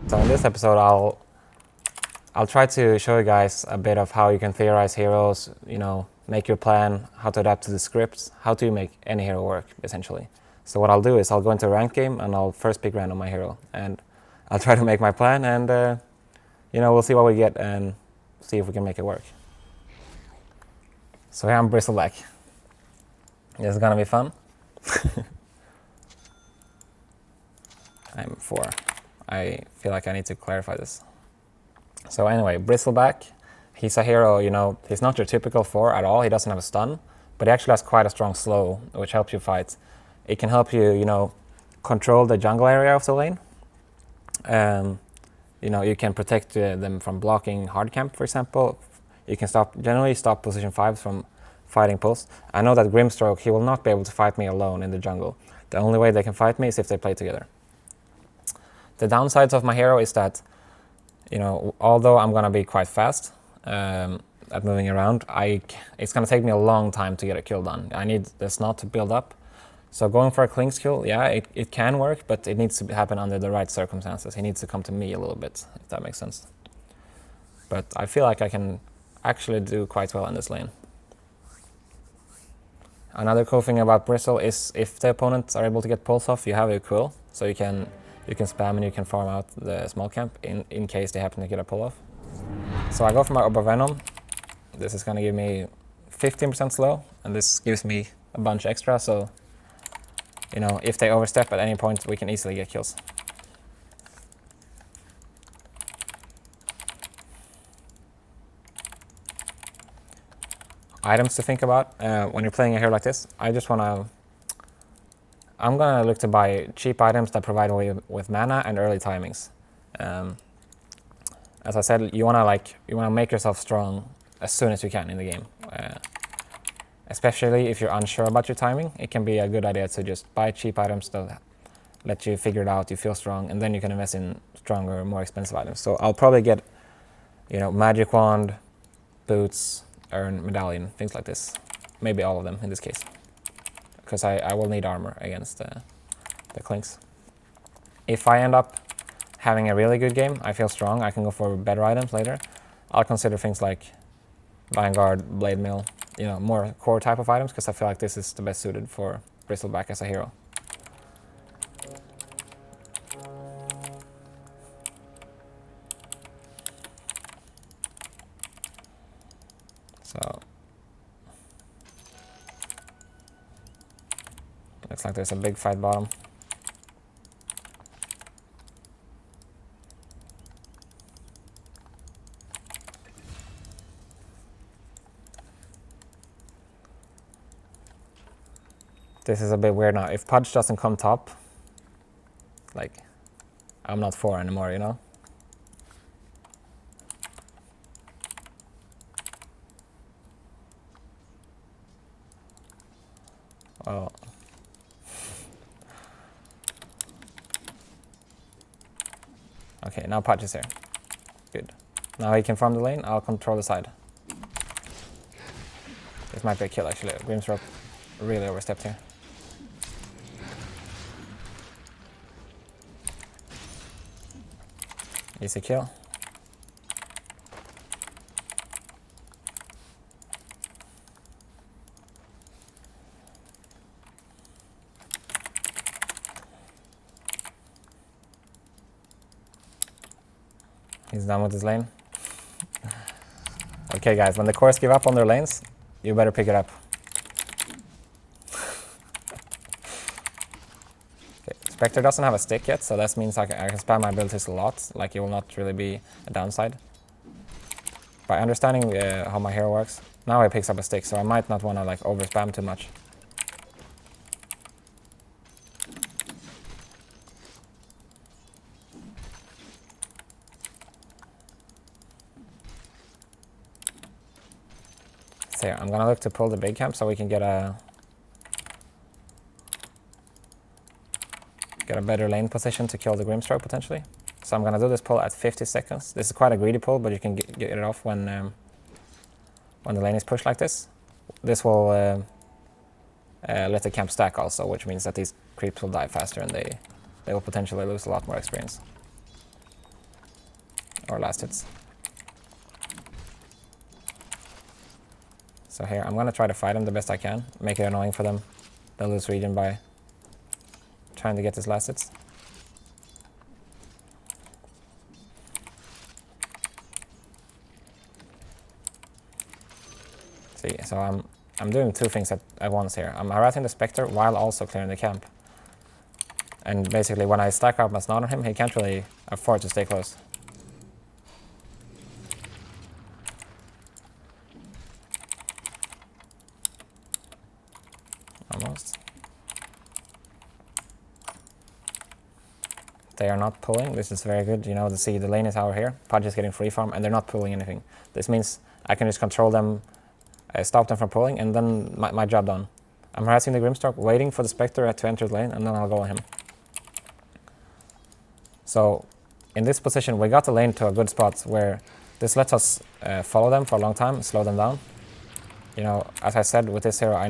So in this episode, I'll try to show you guys a bit of how you can theorize heroes, you know, make your plan, how to adapt to the scripts, how to make any hero work, essentially. So what I'll do is I'll go into a ranked game and I'll first pick random my hero, and I'll try to make my plan, and you know, we'll see what we get and see if we can make it work. So here I'm Bristleback. This is gonna be fun. I'm 4. I feel like I need to clarify this. So anyway, Bristleback, he's a hero, you know, he's not your typical 4 at all. He doesn't have a stun, but he actually has quite a strong slow, which helps you fight. It can help you, you know, control the jungle area of the lane. You know, you can protect them from blocking hard camp, for example. You can generally stop position 5s from fighting pulse. I know that Grimstroke, he will not be able to fight me alone in the jungle. The only way they can fight me is if they play together. The downsides of my hero is that, you know, although I'm gonna be quite fast at moving around, it's gonna take me a long time to get a kill done. I need the snot to build up. So going for a Kling's kill, yeah, it can work, but it needs to happen under the right circumstances. He needs to come to me a little bit, if that makes sense. But I feel like I can actually do quite well in this lane. Another cool thing about Bristle is if the opponents are able to get pulse off, you have a quill, so you can spam and you can farm out the small camp in case they happen to get a pull off. So I go for my Orb of Venom. This is gonna give me 15% slow, and this gives me a bunch extra, so you know, if they overstep at any point, we can easily get kills. Items to think about when you're playing a hero like this. I'm gonna look to buy cheap items that provide with mana and early timings. As I said, you wanna make yourself strong as soon as you can in the game. Especially if you're unsure about your timing, it can be a good idea to just buy cheap items that let you figure it out, you feel strong, and then you can invest in stronger, more expensive items. So I'll probably get, you know, Magic Wand, Boots, Urn, Medallion, things like this. Maybe all of them in this case. Because I will need armor against the Clinks. If I end up having a really good game, I feel strong, I can go for better items later. I'll consider things like Vanguard, Blade Mill, you know, more core type of items, because I feel like this is the best suited for Bristleback as a hero. So looks like there's a big fight bottom. This is a bit weird now. If Pudge doesn't come top, like, I'm not 4 anymore, you know? Oh. Okay, now Pudge is here. Good. Now he can farm the lane, I'll control the side. This might be a kill, actually. Grimstroke really overstepped here. Easy kill. He's done with his lane. Okay guys, when the cores give up on their lanes, you better pick it up. Spectre doesn't have a stick yet, so that means I can spam my abilities a lot, like it will not really be a downside. By understanding how my hero works, now he picks up a stick, so I might not want to like over spam too much. So here, I'm gonna look to pull the big camp so we can get a better lane position to kill the Grimstroke potentially. So I'm gonna do this pull at 50 seconds. This is quite a greedy pull, but you can get it off when the lane is pushed like this. This will let the camp stack also, which means that these creeps will die faster and they will potentially lose a lot more experience. or last hits. So here, I'm gonna try to fight him the best I can, make it annoying for them. They'll lose regen by trying to get this last hits. See, so I'm doing two things at once here. I'm harassing the Spectre while also clearing the camp. And basically when I stack up my Snot on him, he can't really afford to stay close. Almost. They are not pulling. This is very good. You know, see the lane is over here. Pudge is getting free farm and they're not pulling anything. This means I can just control them, stop them from pulling, and then my job done. I'm harassing the Grimstroke, waiting for the Spectre to enter the lane, and then I'll go on him. So in this position, we got the lane to a good spot where this lets us follow them for a long time, slow them down. You know, as I said, with this hero, I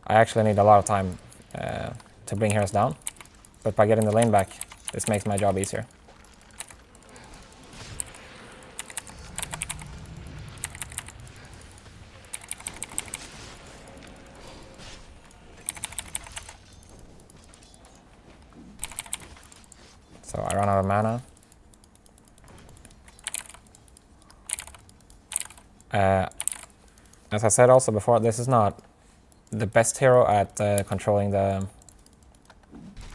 actually need a lot of time to bring heroes down. But by getting the lane back, this makes my job easier. So I run out of mana. As I said also before, this is not the best hero at controlling the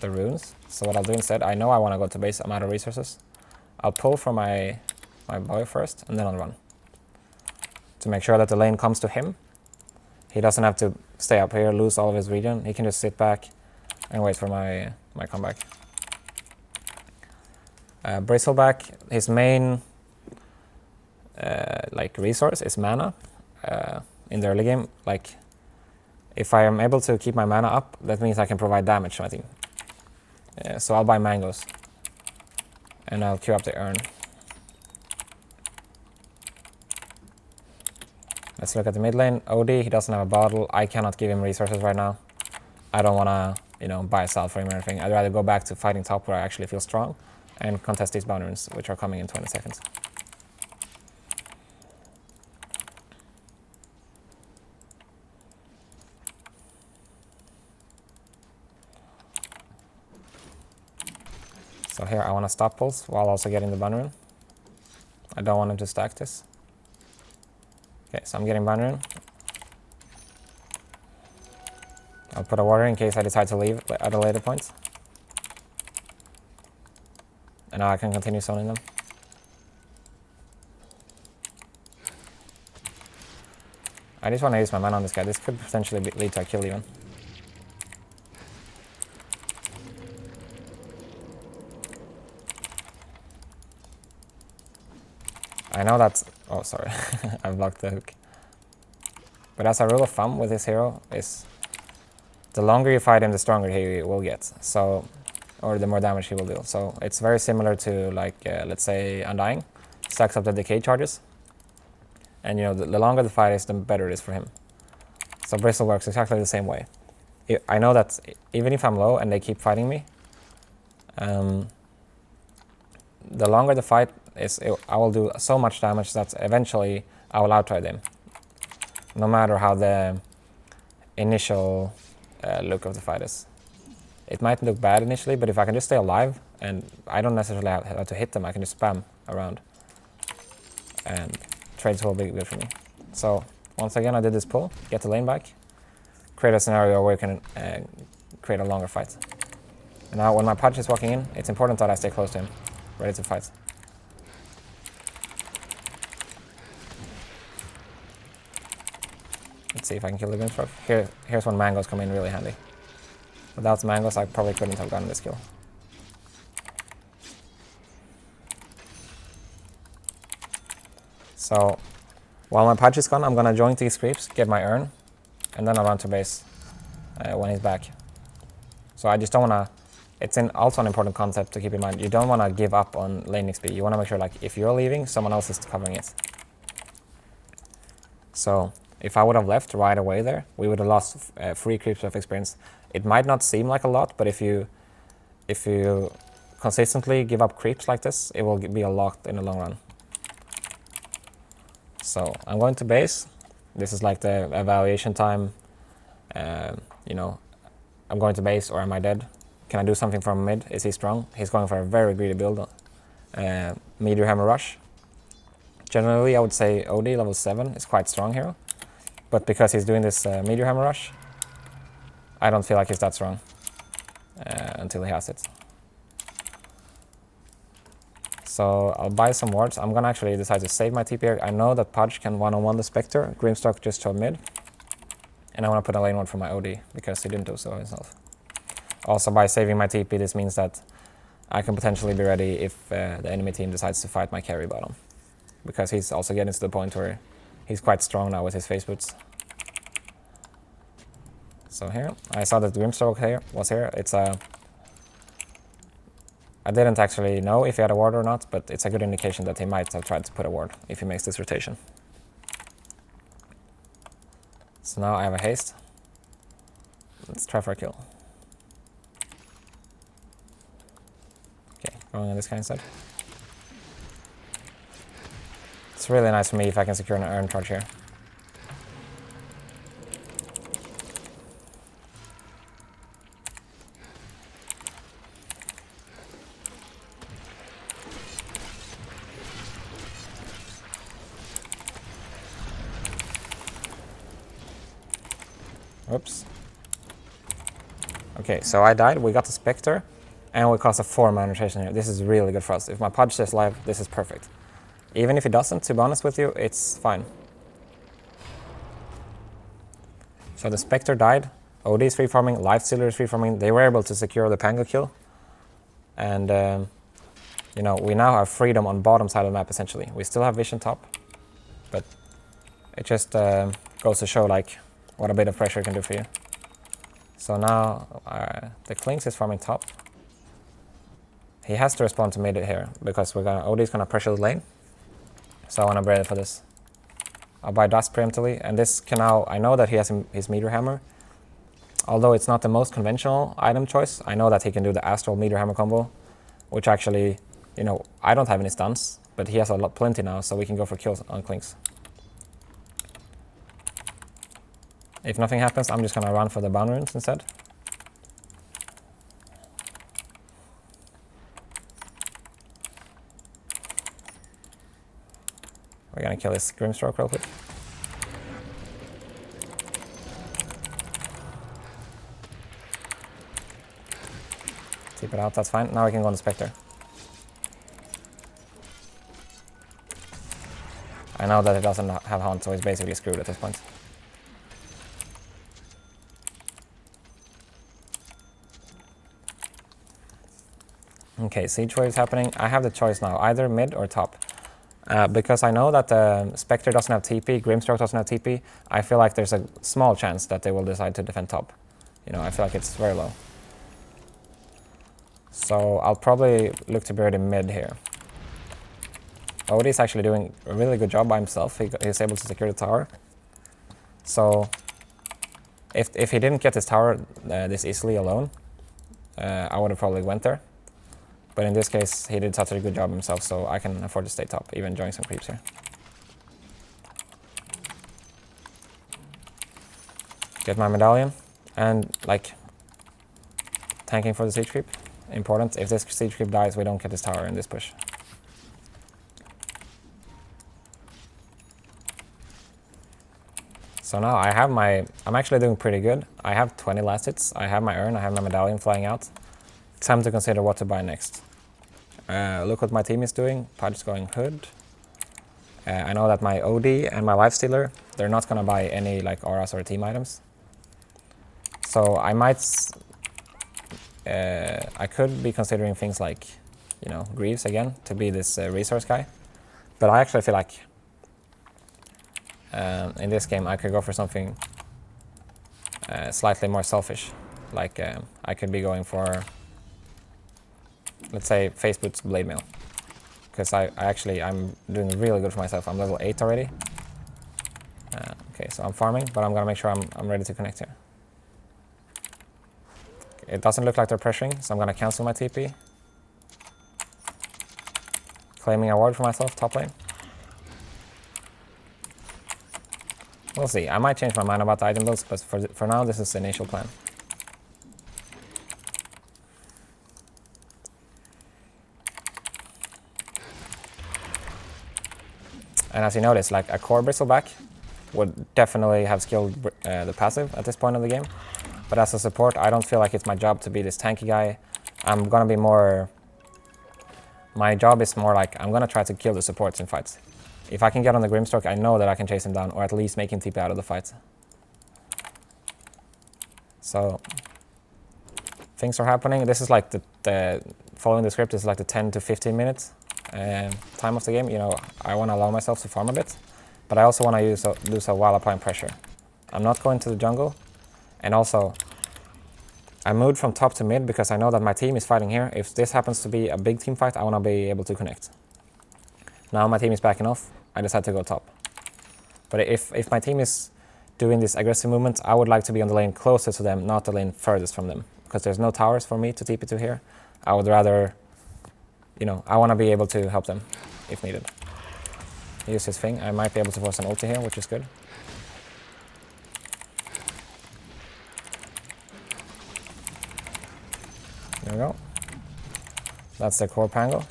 runes. So what I'll do instead, I know I want to go to base, I'm out of resources. I'll pull for my boy first, and then I'll run. To make sure that the lane comes to him. He doesn't have to stay up here, lose all of his regen. He can just sit back and wait for my comeback. Bristleback, his main resource is mana. In the early game, if I am able to keep my mana up, that means I can provide damage to my team. So I'll buy mangoes, and I'll queue up the urn. Let's look at the mid lane. OD, he doesn't have a bottle. I cannot give him resources right now. I don't want to, buy a salt for him or anything. I'd rather go back to fighting top where I actually feel strong and contest these bounty runes, which are coming in 20 seconds. So here I want to stop pulse while also getting the bounty rune. I don't want him to stack this. Okay, so I'm getting bounty rune. I'll put a warrior in case I decide to leave at a later point. And now I can continue zoning them. I just want to use my mana on this guy. This could potentially lead to a kill even. I know that... Oh, sorry. I blocked the hook. But as a rule of thumb with this hero is the longer you fight him, the stronger he will get. So, or the more damage he will deal. So it's very similar to, let's say, Undying. Stacks up the decay charges. And, the longer the fight is, the better it is for him. So Bristle works exactly the same way. I know that even if I'm low and they keep fighting me, the longer the fight is, I will do so much damage that eventually I will outride them. No matter how the initial look of the fight is. It might look bad initially, but if I can just stay alive and I don't necessarily have to hit them, I can just spam around. And trades will be good for me. So once again, I did this pull, get the lane back, create a scenario where you can create a longer fight. And now when my Pudge is walking in, it's important that I stay close to him, ready to fight. Let's see if I can kill the Grimstroke. Here's when mangoes come in really handy. Without the mangoes, I probably couldn't have gotten this kill. So, while my Pudge is gone, I'm gonna join these creeps, get my urn, and then I'll run to base when he's back. So I just don't wanna... It's also an important concept to keep in mind. You don't wanna give up on lane XP. You wanna make sure, if you're leaving, someone else is covering it. So, if I would have left right away there, we would have lost 3 creeps of experience. It might not seem like a lot, but if you consistently give up creeps like this, it will be a lot in the long run. So I'm going to base. This is like the evaluation time. You know, I'm going to base, or am I dead? Can I do something from mid? Is he strong? He's going for a very greedy build. Meteor Hammer Rush. Generally, I would say OD level 7 is quite strong here. But because he's doing this Meteor Hammer Rush, I don't feel like he's that strong until he has it. So I'll buy some wards. I'm gonna actually decide to save my TP here. I know that Pudge can one-on-one the Spectre. Grimstroke just showed mid. And I want to put a lane ward for my OD, because he didn't do so himself. Also, by saving my TP, this means that I can potentially be ready if the enemy team decides to fight my carry bottom. Because he's also getting to the point where he's quite strong now with his face boots. So here, I saw that Grimstroke here was here. It's a... I didn't actually know if he had a ward or not, but it's a good indication that he might have tried to put a ward if he makes this rotation. So now I have a haste. Let's try for a kill. Okay, going on this guy instead. It's really nice for me if I can secure an urn charge here. Oops. Okay, so I died, we got the Spectre, and we cost a 4-man rotation here. This is really good for us. If my Pudge stays alive, this is perfect. Even if he doesn't, to be honest with you, it's fine. So the Spectre died, OD is free farming, Lifestealer is free farming. They were able to secure the Pango kill. And, you know, we now have freedom on bottom side of the map, essentially. We still have vision top, but it just goes to show, like, what a bit of pressure can do for you. So now the Clinks is farming top. He has to respond to mid here because OD's gonna pressure the lane. So I wanna be ready for this. I'll buy Dust preemptively, and this can now, I know that he has his Meteor Hammer. Although it's not the most conventional item choice, I know that he can do the Astral Meteor Hammer combo, which actually, you know, I don't have any stuns, but he has plenty now, so we can go for kills on Clinks. If nothing happens, I'm just gonna run for the bound runes instead. We're gonna kill this Grimstroke real quick. Keep it out, that's fine. Now we can go on the Spectre. I know that it doesn't have Haunt, so he's basically screwed at this point. Okay, siege wave is happening. I have the choice now, either mid or top. Because I know that Spectre doesn't have TP, Grimstroke doesn't have TP, I feel like there's a small chance that they will decide to defend top. You know, I feel like it's very low. So I'll probably look to be ready mid here. Odie is actually doing a really good job by himself. He's able to secure the tower. So if he didn't get this tower this easily alone, I would have probably went there. But in this case, he did such a good job himself, so I can afford to stay top, even enjoying some creeps here. Get my medallion, and like, tanking for the siege creep, important. If this siege creep dies, we don't get this tower in this push. So now I have I'm actually doing pretty good. I have 20 last hits, I have my urn, I have my medallion flying out. Time to consider what to buy next. Look what my team is doing. Pudge is going Hood. I know that my OD and my Lifestealer, they're not gonna buy any like auras or team items. So I might, I could be considering things like, you know, Greaves again to be this resource guy. But I actually feel like in this game I could go for something slightly more selfish. Like I could be going for, let's say, Face Boots Blade Mail. Because I'm doing really good for myself. I'm level 8 already. Okay, so I'm farming, but I'm gonna make sure I'm ready to connect here. It doesn't look like they're pressuring, so I'm gonna cancel my TP. claiming a ward for myself top lane. We'll see. I might change my mind about the item builds, but for now, this is the initial plan. And as you notice, like a core Bristleback would definitely have skilled the passive at this point of the game. But as a support, I don't feel like it's my job to be this tanky guy. I'm gonna be more... My job is more like, I'm gonna try to kill the supports in fights. If I can get on the Grimstroke, I know that I can chase him down, or at least make him TP out of the fight. So, things are happening. This is like the following the script is like the 10 to 15 minutes time of the game. You know, I want to allow myself to farm a bit, but I also want to do so while applying pressure. I'm not going to the jungle, and also I moved from top to mid because I know that my team is fighting here. If this happens to be a big team fight, I want to be able to connect. Now my team is backing off, I decide to go top. But if my team is doing this aggressive movement, I would like to be on the lane closer to them, not the lane furthest from them. Because there's no towers for me to TP to here. I would rather, you know, I want to be able to help them if needed. Use his thing. I might be able to force an ulti here, which is good. There we go. That's the core pango.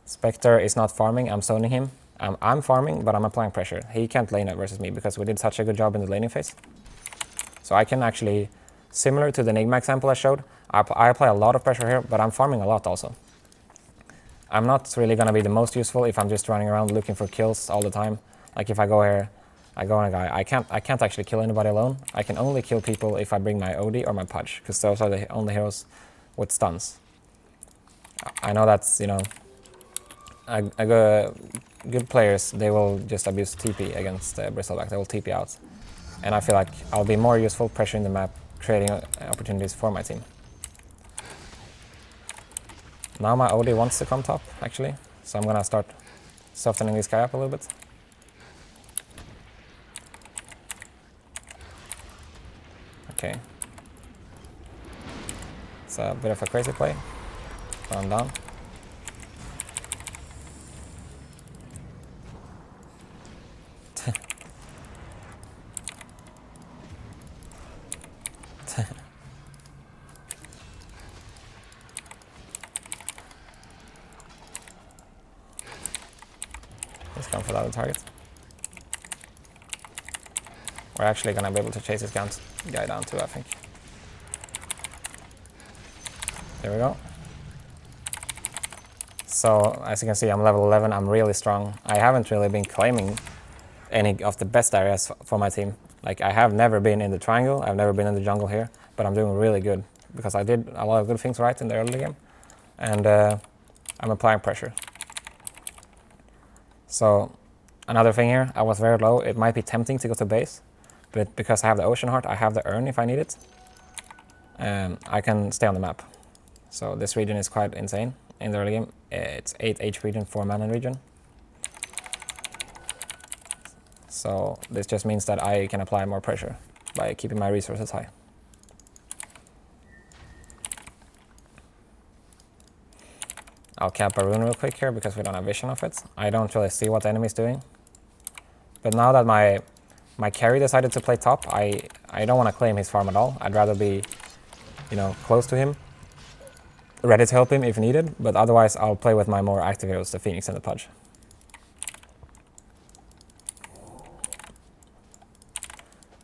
Spectre is not farming, I'm zoning him. I'm farming, but I'm applying pressure. He can't lane it versus me because we did such a good job in the laning phase. So I can actually, similar to the Enigma example I showed, I apply a lot of pressure here, but I'm farming a lot also. I'm not really going to be the most useful if I'm just running around looking for kills all the time. Like if I go here, I go on a guy, I can't actually kill anybody alone. I can only kill people if I bring my OD or my Pudge, because those are the only heroes with stuns. I know that's, you know, good players, they will just abuse TP against Bristleback, they will TP out. And I feel like I'll be more useful pressuring the map, creating opportunities for my team. Now my OD wants to come top, actually, so I'm gonna start softening this guy up a little bit. Okay. It's a bit of a crazy play. Run down. Let's go for the other target. We're actually gonna be able to chase this guy down too, I think. There we go. So, as you can see, I'm level 11, I'm really strong. I haven't really been claiming any of the best areas for my team. Like, I have never been in the triangle, I've never been in the jungle here, but I'm doing really good because I did a lot of good things right in the early game, and I'm applying pressure. So, another thing here, I was very low. It might be tempting to go to base, but because I have the Ocean Heart, I have the Urn if I need it, and I can stay on the map. So this region is quite insane in the early game. It's 8H region, 4 mana region. So this just means that I can apply more pressure by keeping my resources high. I'll camp a rune real quick here because we don't have vision of it. I don't really see what the enemy is doing. But now that my carry decided to play top, I don't want to claim his farm at all. I'd rather be, you know, close to him, ready to help him if needed, but otherwise I'll play with my more active heroes, the Phoenix and the Pudge.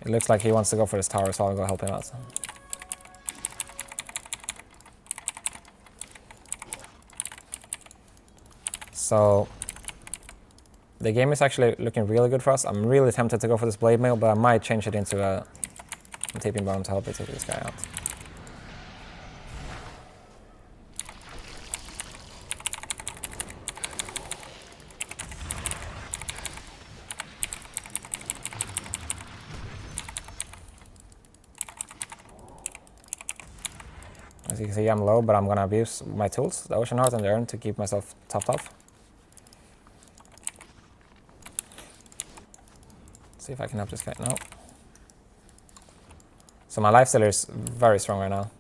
It looks like he wants to go for this tower, so I'll go help him out. So the game is actually looking really good for us. I'm really tempted to go for this blade mail, but I might change it into a TP bottom to help me take this guy out. As you can see, I'm low, but I'm gonna abuse my tools, the Ocean Heart and the Urn, to keep myself topped off. See if I can help this guy. No. So my lifestealer is very strong right now.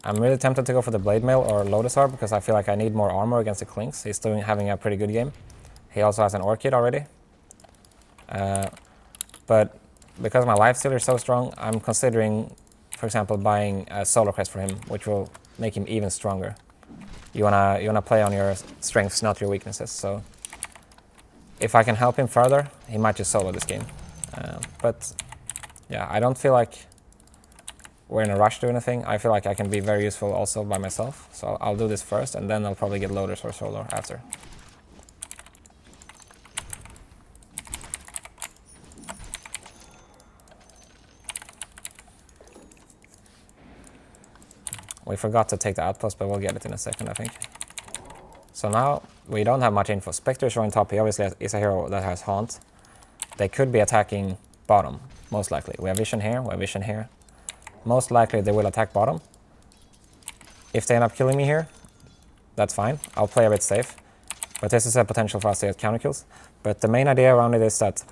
I'm really tempted to go for the Blade Mail or Lotus Orb because I feel like I need more armor against the Clinks. He's still having a pretty good game. He also has an Orchid already. But because my Lifestealer is so strong, I'm considering, for example, buying a Solar Crest for him, which will make him even stronger. You wanna play on your strengths, not your weaknesses. So if I can help him further, he might just solo this game. But yeah, I don't feel like we're in a rush to do anything. I feel like I can be very useful also by myself. So I'll do this first, and then I'll probably get Lotus or Solar after. We forgot to take the outpost, but we'll get it in a second, I think. So now we don't have much info. Spectre is showing top. He obviously is a hero that has Haunt. They could be attacking bottom, most likely. We have Vision here, we have Vision here. Most likely they will attack bottom. If they end up killing me here, that's fine. I'll play a bit safe. But this is a potential for us to get counter kills. But the main idea around it is that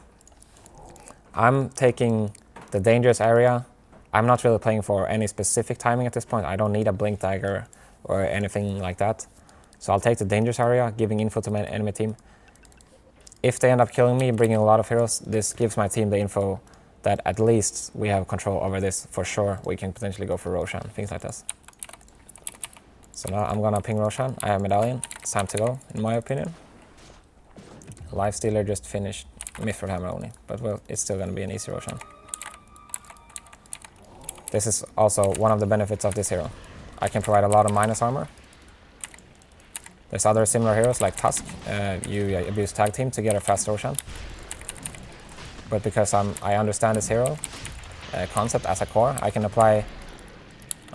I'm taking the dangerous area. I'm not really playing for any specific timing at this point. I don't need a Blink Dagger or anything like that. So I'll take the dangerous area, giving info to my enemy team. If they end up killing me, bringing a lot of heroes, this gives my team the info that at least we have control over this for sure. We can potentially go for Roshan, things like this. So now I'm gonna ping Roshan. I have Medallion. It's time to go, in my opinion. Lifestealer just finished Mithril Hammer only, but well, it's still gonna be an easy Roshan. This is also one of the benefits of this hero. I can provide a lot of minus armor. There's other similar heroes like Tusk. You abuse tag team to get a fast Roshan. But because I understand this hero concept as a core, I can apply...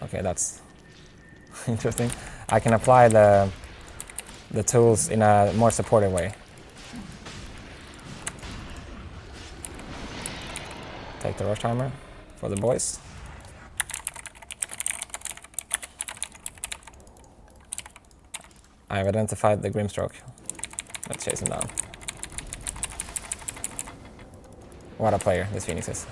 Okay, that's interesting. I can apply the tools in a more supportive way. Take the Rush Timer for the boys. I've identified the Grimstroke. Let's chase him down. What a player this Phoenix is.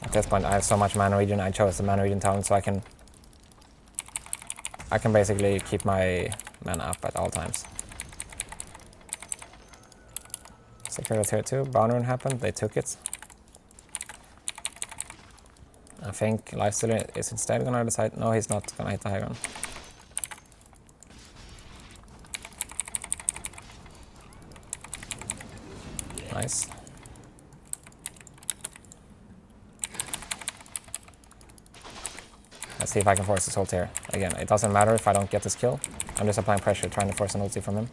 At this point I have so much mana regen. I chose the mana regen talent so I can basically keep my mana up at all times. Secret tier 2, Boundary Rune happened, they took it. I think Lifestealer is instead gonna decide, no, he's not gonna hit the high ground. Nice. Let's see if I can force this ult here. Again, it doesn't matter if I don't get this kill. I'm just applying pressure, trying to force an ulti from him.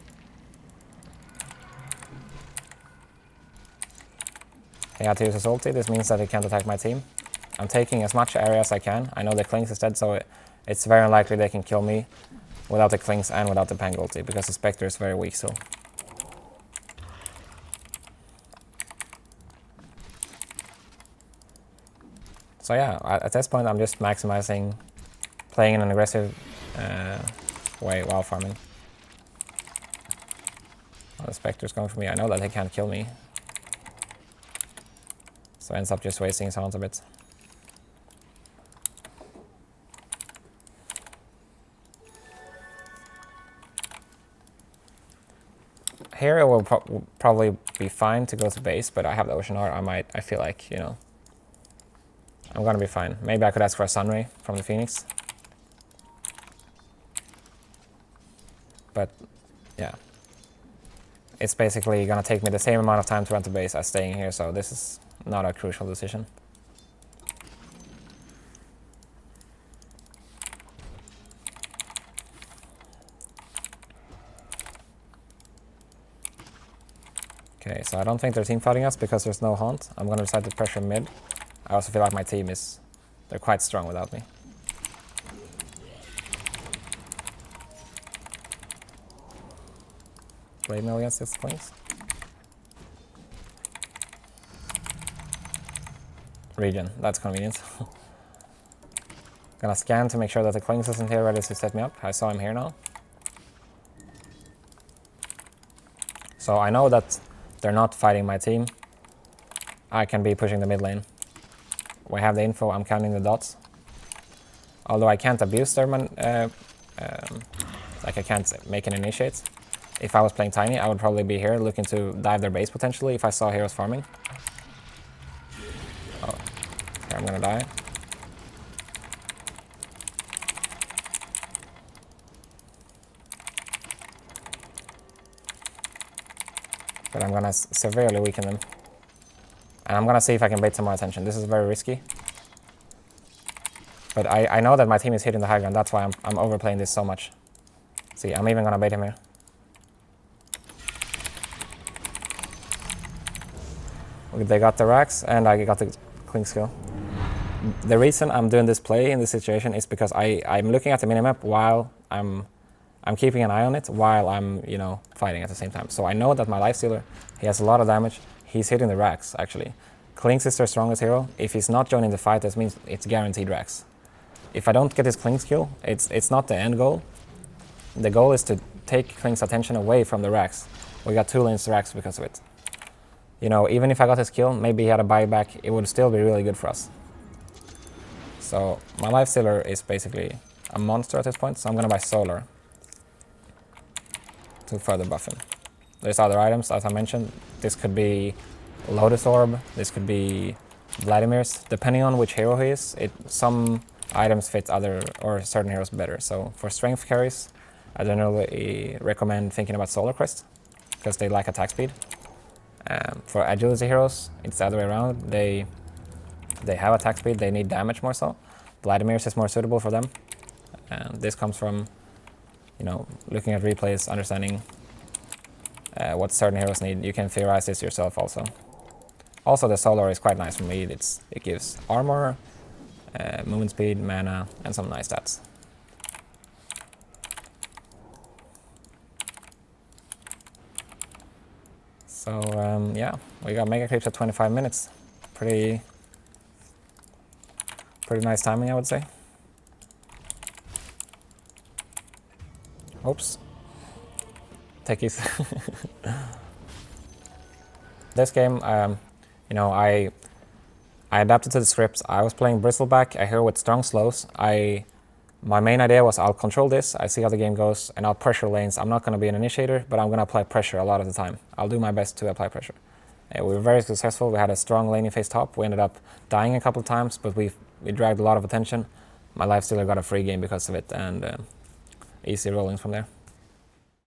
He had to use his ulti. This means that he can't attack my team. I'm taking as much area as I can. I know the Clinks is dead, so it's very unlikely they can kill me without the Clinks and without the Pang ulti, because the Spectre is very weak still. So yeah, at this point I'm just maximizing, playing in an aggressive way while farming. Well, the Spectre's going for me. I know that he can't kill me. So ends up just wasting his sounds a bit. Here it will probably be fine to go to base, but I have the Ocean Heart. I feel like, you know, I'm gonna be fine. Maybe I could ask for a Sunray from the Phoenix. But yeah, it's basically gonna take me the same amount of time to run to base as staying here, so this is not a crucial decision. Okay, so I don't think they're team fighting us because there's no Haunt. I'm gonna decide to pressure mid. I also feel like my team they're quite strong without me. Blade Mail against this Clinks. region. That's convenient. Gonna scan to make sure that the Klings isn't here ready to set me up. I saw him here now. So I know that they're not fighting my team. I can be pushing the mid lane. We have the info, I'm counting the dots. Although I can't abuse their like I can't make an initiate. If I was playing Tiny, I would probably be here looking to dive their base potentially if I saw heroes farming. Oh, here I'm gonna die. But I'm gonna severely weaken them. And I'm gonna see if I can bait some more attention. This is very risky. But I know that my team is hitting the high ground, that's why I'm overplaying this so much. See, I'm even gonna bait him here. They got the racks, and I got the Kling skill. The reason I'm doing this play in this situation is because I'm looking at the minimap while I'm keeping an eye on it while I'm, you know, fighting at the same time. So I know that my lifestealer, he has a lot of damage. He's hitting the racks, actually. Klings is their strongest hero. If he's not joining the fight, that means it's guaranteed racks. If I don't get his Kling skill, it's not the end goal. The goal is to take Kling's attention away from the racks. We got 2 lanes to racks because of it. You know, even if I got his kill, maybe he had a buyback, it would still be really good for us. So my lifestealer is basically a monster at this point, so I'm gonna buy Solar to further buff him. There's other items, as I mentioned. This could be Lotus Orb, this could be Vladimir's. Depending on which hero he is, some items fit other or certain heroes better. So for strength carries, I generally recommend thinking about Solar Crest, because they lack attack speed. For agility heroes, it's the other way around. They have attack speed, they need damage more so. Vladimir's is more suitable for them. And this comes from, you know, looking at replays, understanding what certain heroes need. You can theorize this yourself also. Also, the Solar is quite nice for me. It gives armor, movement speed, mana, and some nice stats. So yeah, we got mega creeps at 25 minutes. Pretty nice timing, I would say. Oops. Techies. This game, you know, I adapted to the scripts. I was playing Bristleback, a hero with strong slows. My main idea was I'll control this, I see how the game goes, and I'll pressure lanes. I'm not going to be an initiator, but I'm going to apply pressure a lot of the time. I'll do my best to apply pressure. We were very successful. We had a strong laning phase top. We ended up dying a couple of times, but we dragged a lot of attention. My lifestealer got a free game because of it, and easy rollings from there.